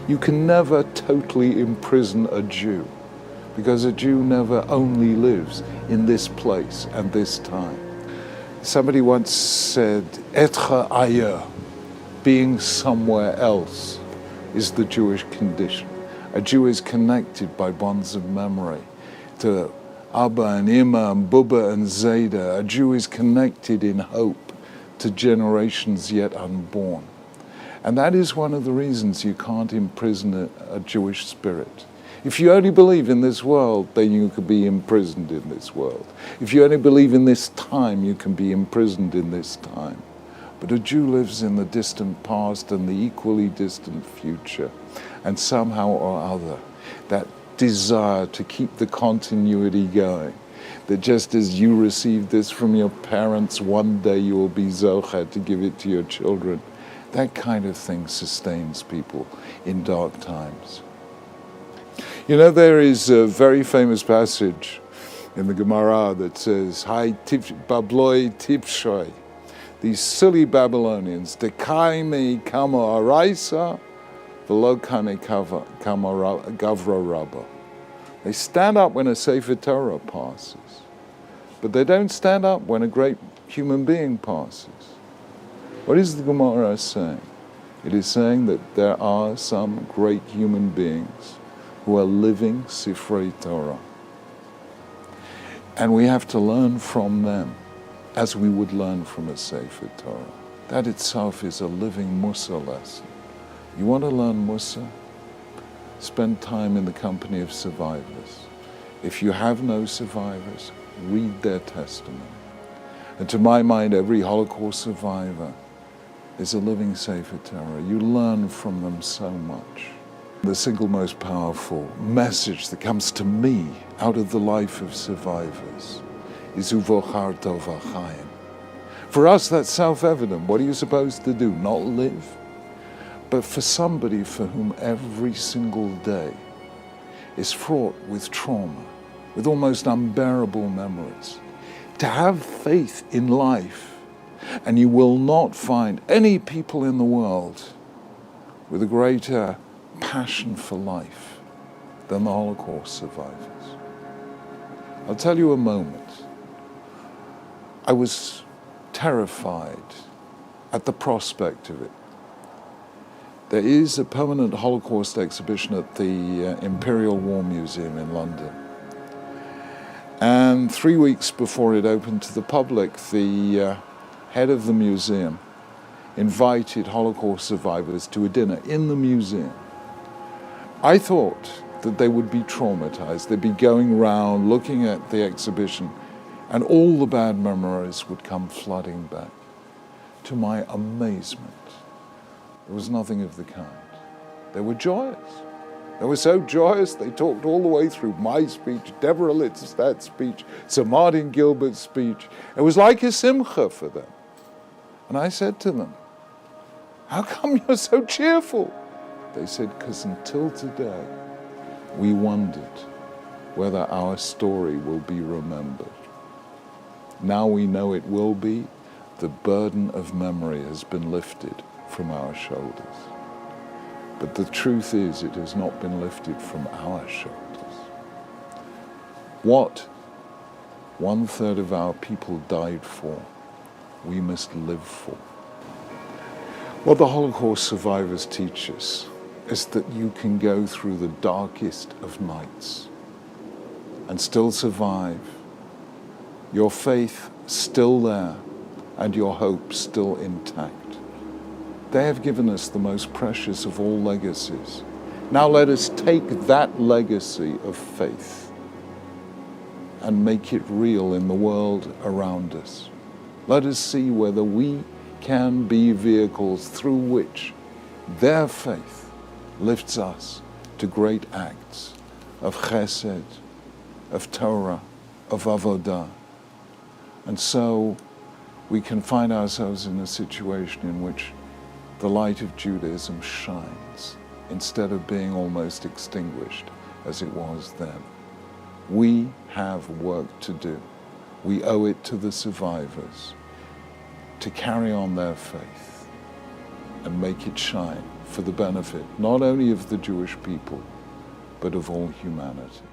You can never totally imprison a Jew, because a Jew never only lives in this place and this time. Somebody once said, Etre ailleurs, being somewhere else, is the Jewish condition. A Jew is connected by bonds of memory to Abba and Ima and Bubba and Zayda. A Jew is connected in hope to generations yet unborn. And that is one of the reasons you can't imprison a Jewish spirit. If you only believe in this world, then you could be imprisoned in this world. If you only believe in this time, you can be imprisoned in this time. But a Jew lives in the distant past and the equally distant future. And somehow or other, that desire to keep the continuity going, that just as you received this from your parents, one day you will be zocher to give it to your children. That kind of thing sustains people in dark times. You know, there is a very famous passage in the Gemara that says, Hai babloi tipshoi, these silly Babylonians, dekai me kama araisa, v'lo kane kama gavra rabba. They stand up when a Sefer Torah passes, but they don't stand up when a great human being passes. What is the Gemara saying? It is saying that there are some great human beings who are living Sifrei Torah. And we have to learn from them as we would learn from a Sefer Torah. That itself is a living Mussar lesson. You want to learn Mussar? Spend time in the company of survivors. If you have no survivors, read their testimony. And to my mind, every Holocaust survivor is a living Sefer Torah. You learn from them so much. The single most powerful message that comes to me out of the life of survivors is Uvocharto v'chaim. For us, that's self-evident. What are you supposed to do? Not live? But for somebody for whom every single day is fraught with trauma, with almost unbearable memories, to have faith in life, and you will not find any people in the world with a greater passion for life than the Holocaust survivors. I'll tell you a moment. I was terrified at the prospect of it. There is a permanent Holocaust exhibition at the Imperial War Museum in London. And 3 weeks before it opened to the public, the head of the museum invited Holocaust survivors to a dinner in the museum. I thought that they would be traumatized. They'd be going around looking at the exhibition and all the bad memories would come flooding back. To my amazement, there was nothing of the kind. They were joyous. They were so joyous, they talked all the way through my speech, Deborah Litzstad's speech, Sir Martin Gilbert's speech. It was like a simcha for them. And I said to them, how come you're so cheerful? They said, because until today, we wondered whether our story will be remembered. Now we know it will be. The burden of memory has been lifted from our shoulders. But the truth is, it has not been lifted from our shoulders. What 1/3 of our people died for, we must live for. What the Holocaust survivors teach us is that you can go through the darkest of nights and still survive, your faith still there and your hope still intact. They have given us the most precious of all legacies. Now let us take that legacy of faith and make it real in the world around us. Let us see whether we can be vehicles through which their faith lifts us to great acts of chesed, of Torah, of avodah. And so we can find ourselves in a situation in which the light of Judaism shines instead of being almost extinguished as it was then. We have work to do. We owe it to the survivors to carry on their faith and make it shine for the benefit not only of the Jewish people, but of all humanity.